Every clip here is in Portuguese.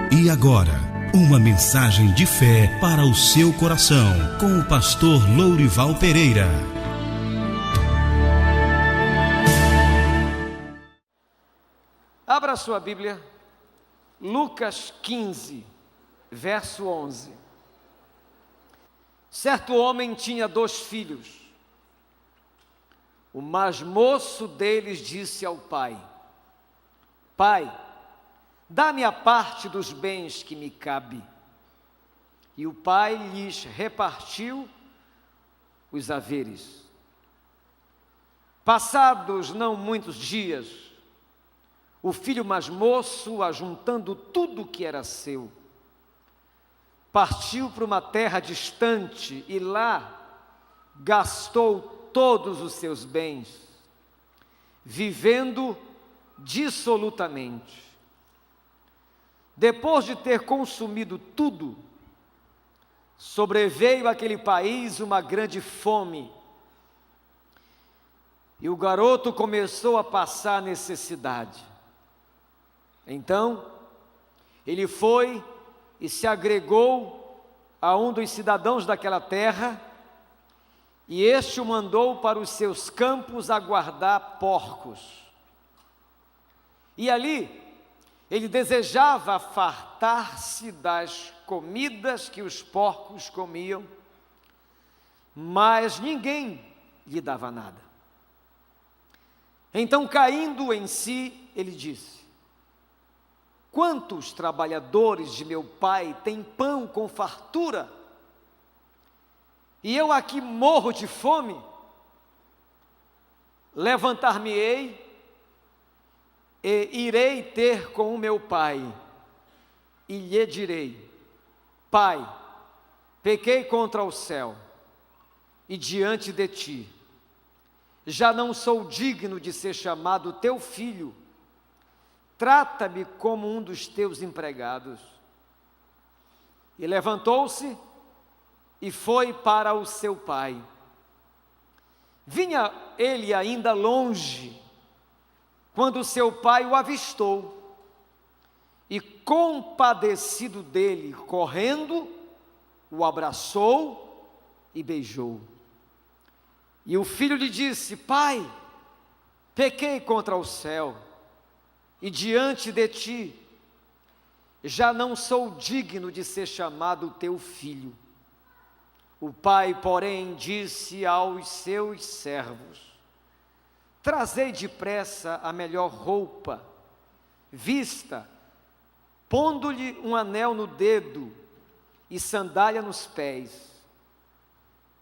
E agora, uma mensagem de fé para o seu coração, com o pastor Lourival Pereira. Abra sua Bíblia, Lucas 15, verso 11. Certo homem tinha 2 filhos. O mais moço deles disse ao pai: Pai, dá-me a parte dos bens que me cabe. E o pai lhes repartiu os haveres. Passados não muitos dias, o filho mais moço, ajuntando tudo o que era seu, partiu para uma terra distante e lá gastou todos os seus bens, vivendo dissolutamente. Depois de ter consumido tudo, sobreveio àquele país uma grande fome, e o garoto começou a passar necessidade. Então, ele foi e se agregou a um dos cidadãos daquela terra, e este o mandou para os seus campos a guardar porcos. E ali, ele desejava fartar-se das comidas que os porcos comiam, mas ninguém lhe dava nada. Então, caindo em si, ele disse: Quantos trabalhadores de meu pai têm pão com fartura, e eu aqui morro de fome? Levantar-me-ei e irei ter com o meu pai, e lhe direi: Pai, pequei contra o céu e diante de ti, já não sou digno de ser chamado teu filho, trata-me como um dos teus empregados. E levantou-se e foi para o seu pai. Vinha ele ainda longe, quando seu pai o avistou, e compadecido dele, correndo, o abraçou e beijou. E o filho lhe disse: Pai, pequei contra o céu e diante de ti, já não sou digno de ser chamado teu filho. O pai, porém, disse aos seus servos: Trazei depressa a melhor roupa, vista, pondo-lhe um anel no dedo e sandália nos pés.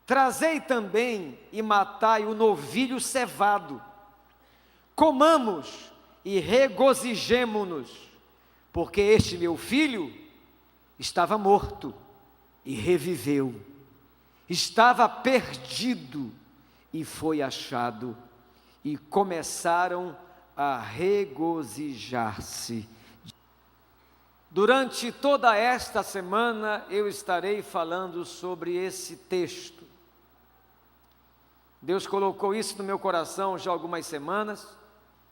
Trazei também e matai o novilho cevado. Comamos e regozijemo-nos, porque este meu filho estava morto e reviveu, estava perdido e foi achado. E começaram a regozijar-se. Durante toda esta semana eu estarei falando sobre esse texto. Deus colocou isso no meu coração já há algumas semanas.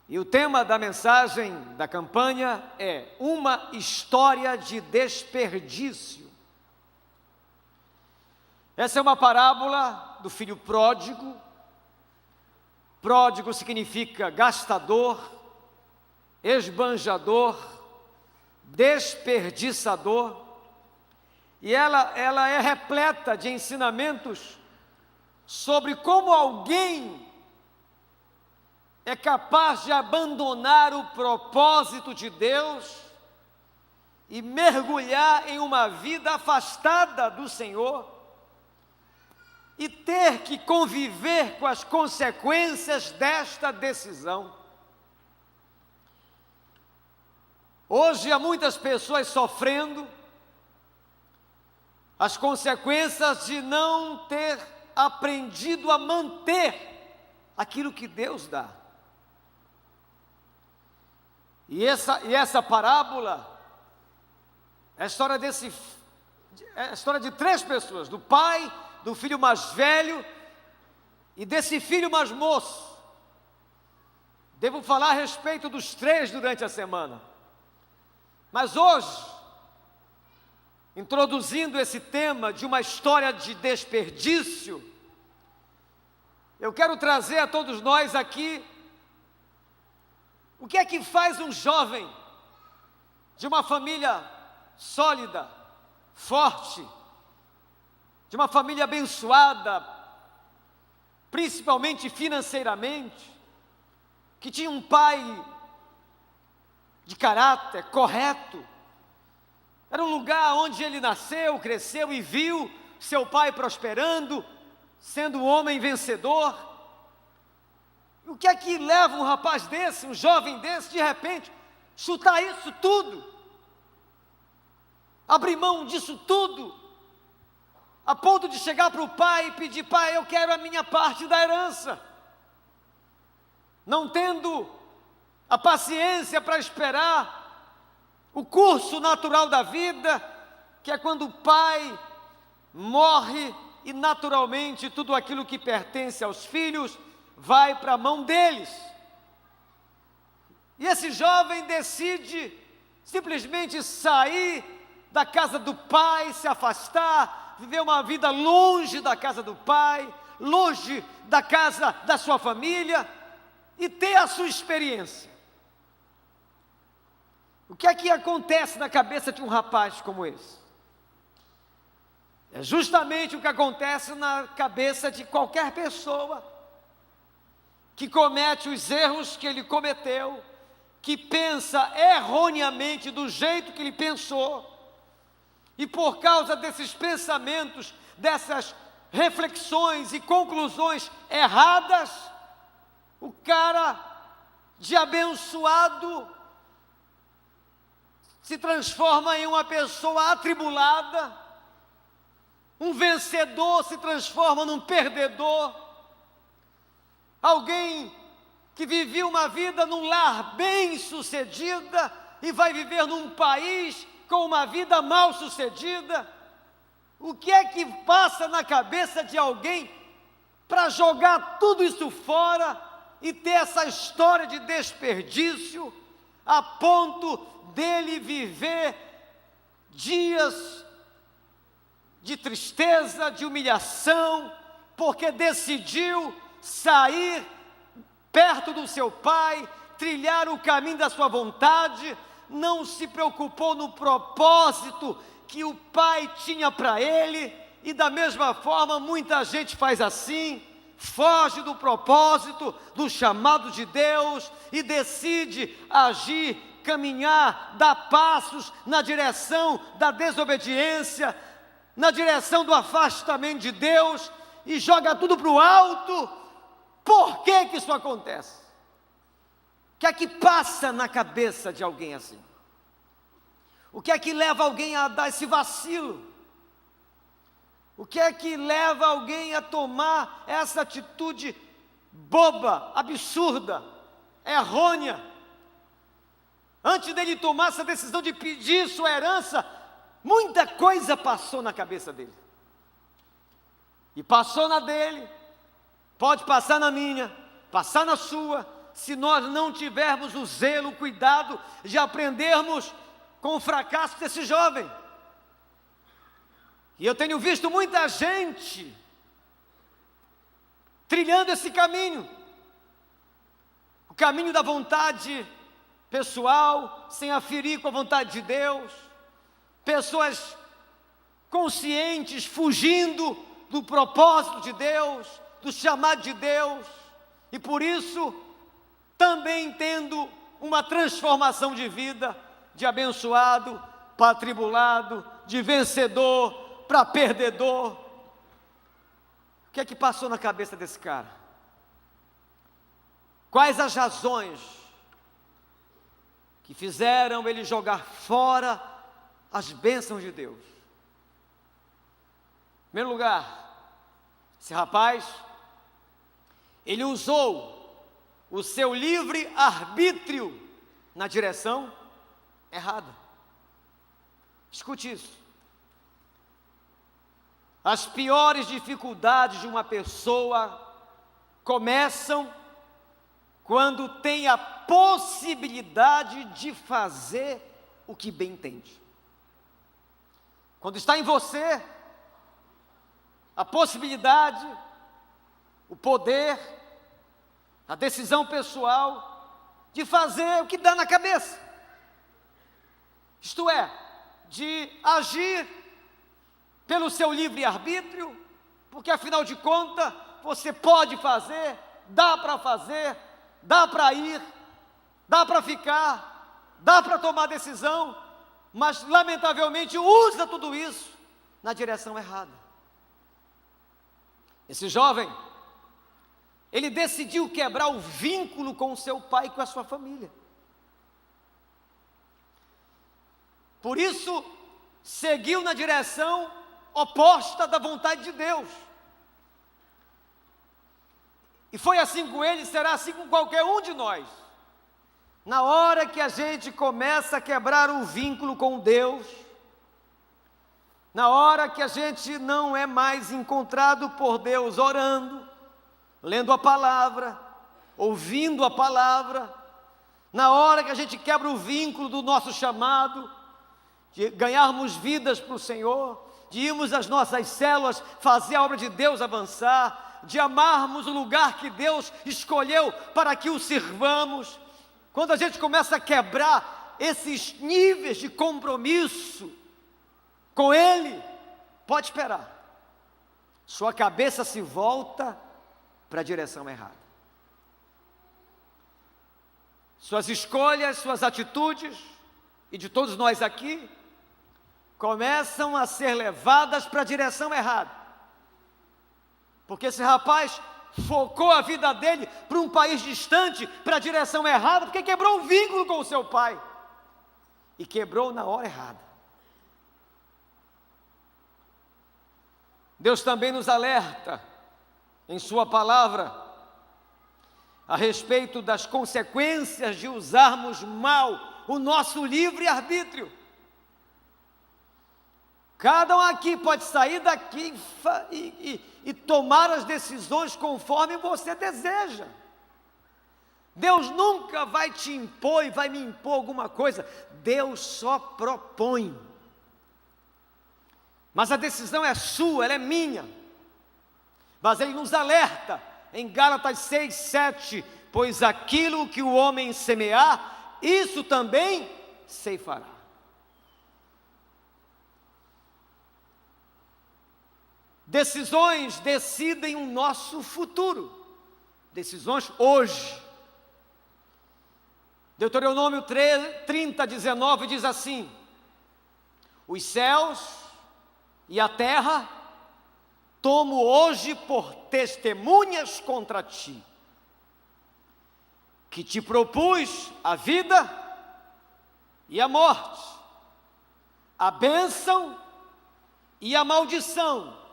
E o tema da mensagem da campanha é uma história de desperdício. Essa é uma parábola do filho pródigo. Pródigo significa gastador, esbanjador, desperdiçador. E ela é repleta de ensinamentos sobre como alguém é capaz de abandonar o propósito de Deus e mergulhar em uma vida afastada do Senhor e ter que conviver com as consequências desta decisão. Hoje há muitas pessoas sofrendo as consequências de não ter aprendido a manter aquilo que Deus dá. E essa parábola é a história é a história de 3 pessoas: do pai, do filho mais velho e desse filho mais moço. Devo falar a respeito dos 3 durante a semana. Mas hoje introduzindo esse tema de uma história de desperdício, eu quero trazer a todos nós aqui o que é que faz um jovem de uma família sólida, forte, de uma família abençoada, principalmente financeiramente, que tinha um pai de caráter correto. Era um lugar onde ele nasceu, cresceu e viu seu pai prosperando, sendo um homem vencedor. E o que é que leva um rapaz desse, um jovem desse, de repente, chutar isso tudo? Abrir mão disso tudo, a ponto de chegar para o pai e pedir: pai, eu quero a minha parte da herança. Não tendo a paciência para esperar o curso natural da vida, que é quando o pai morre e naturalmente tudo aquilo que pertence aos filhos vai para a mão deles. E esse jovem decide simplesmente sair da casa do pai, se afastar, viver uma vida longe da casa do pai, longe da casa da sua família e ter a sua experiência. O que é que acontece na cabeça de um rapaz como esse? É justamente o que acontece na cabeça de qualquer pessoa que comete os erros que ele cometeu, que pensa erroneamente do jeito que ele pensou, e por causa desses pensamentos, dessas reflexões e conclusões erradas, o cara de abençoado se transforma em uma pessoa atribulada, um vencedor se transforma num perdedor, alguém que vivia uma vida num lar bem sucedida e vai viver num país com uma vida mal sucedida. O que é que passa na cabeça de alguém para jogar tudo isso fora e ter essa história de desperdício a ponto dele viver dias de tristeza, de humilhação, porque decidiu sair perto do seu pai, trilhar o caminho da sua vontade, não se preocupou no propósito que o pai tinha para ele. E da mesma forma muita gente faz assim, foge do propósito, do chamado de Deus e decide agir, caminhar, dar passos na direção da desobediência, na direção do afastamento de Deus e joga tudo para o alto. Por que que isso acontece? O que é que passa na cabeça de alguém assim? O que é que leva alguém a dar esse vacilo? O que é que leva alguém a tomar essa atitude boba, absurda, errônea? Antes dele tomar essa decisão de pedir sua herança, muita coisa passou na cabeça dele. E passou na dele, pode passar na minha, passar na sua, se nós não tivermos o zelo, o cuidado de aprendermos com o fracasso desse jovem. E eu tenho visto muita gente trilhando esse caminho, o caminho da vontade pessoal, sem aferir com a vontade de Deus, pessoas conscientes, fugindo do propósito de Deus, do chamado de Deus, e por isso também tendo uma transformação de vida, de abençoado para atribulado, de vencedor para perdedor. O que é que passou na cabeça desse cara? Quais as razões que fizeram ele jogar fora as bênçãos de Deus? Em primeiro lugar, esse rapaz, ele usou o seu livre arbítrio na direção errada. Escute isso. As piores dificuldades de uma pessoa começam quando tem a possibilidade de fazer o que bem entende. quando está em você a possibilidade, o poder, a decisão pessoal de fazer o que dá na cabeça. Isto é, de agir pelo seu livre-arbítrio, porque afinal de contas, você pode fazer, dá para ir, dá para ficar, dá para tomar decisão, mas lamentavelmente usa tudo isso na direção errada. Esse jovem, ele decidiu quebrar o vínculo com o seu pai e com a sua família. Por isso, seguiu na direção oposta da vontade de Deus. E foi assim com ele, será assim com qualquer um de nós. Na hora que a gente começa a quebrar o vínculo com Deus, na hora que a gente não é mais encontrado por Deus orando, lendo a palavra, ouvindo a palavra, na hora que a gente quebra o vínculo do nosso chamado, de ganharmos vidas para o Senhor, de irmos às nossas células, fazer a obra de Deus avançar, de amarmos o lugar que Deus escolheu para que o sirvamos, quando a gente começa a quebrar esses níveis de compromisso com Ele, pode esperar, sua cabeça se volta para a direção errada. Suas escolhas, suas atitudes, e de todos nós aqui, começam a ser levadas para a direção errada. Porque esse rapaz focou a vida dele para um país distante, para a direção errada, porque quebrou o vínculo com o seu pai. E quebrou na hora errada. Deus também nos alerta, em sua palavra, a respeito das consequências de usarmos mal o nosso livre-arbítrio. Cada um aqui pode sair daqui e tomar as decisões conforme você deseja. Deus nunca vai te impor e vai me impor alguma coisa. Deus só propõe. Mas a decisão é sua, ela é minha. Mas Ele nos alerta em Gálatas 6:7, pois aquilo que o homem semear, isso também ceifará. Decisões decidem o nosso futuro, decisões hoje. Deuteronômio 30:19 diz assim: os céus e a terra tomo hoje por testemunhas contra ti, que te propus a vida e a morte, a bênção e a maldição.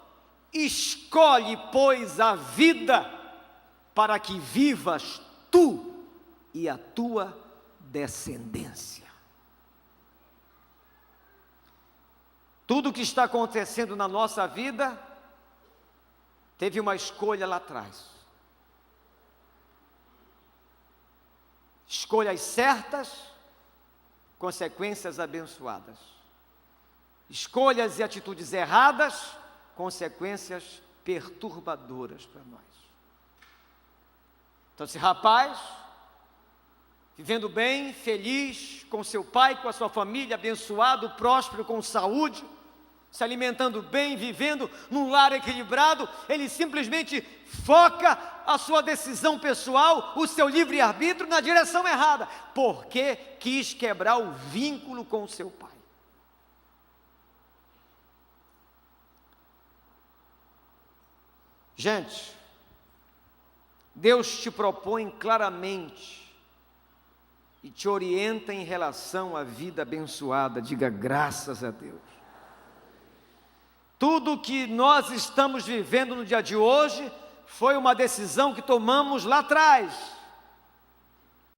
Escolhe, pois, a vida, para que vivas tu e a tua descendência. Tudo o que está acontecendo na nossa vida teve uma escolha lá atrás. Escolhas certas, consequências abençoadas. Escolhas e atitudes erradas, consequências perturbadoras para nós. Então esse rapaz, vivendo bem, feliz, com seu pai, com a sua família, abençoado, próspero, com saúde, se alimentando bem, vivendo num lar equilibrado, ele simplesmente foca a sua decisão pessoal, o seu livre-arbítrio na direção errada, porque quis quebrar o vínculo com o seu pai. Gente, Deus te propõe claramente e te orienta em relação à vida abençoada. Diga graças a Deus. Tudo que nós estamos vivendo no dia de hoje foi uma decisão que tomamos lá atrás.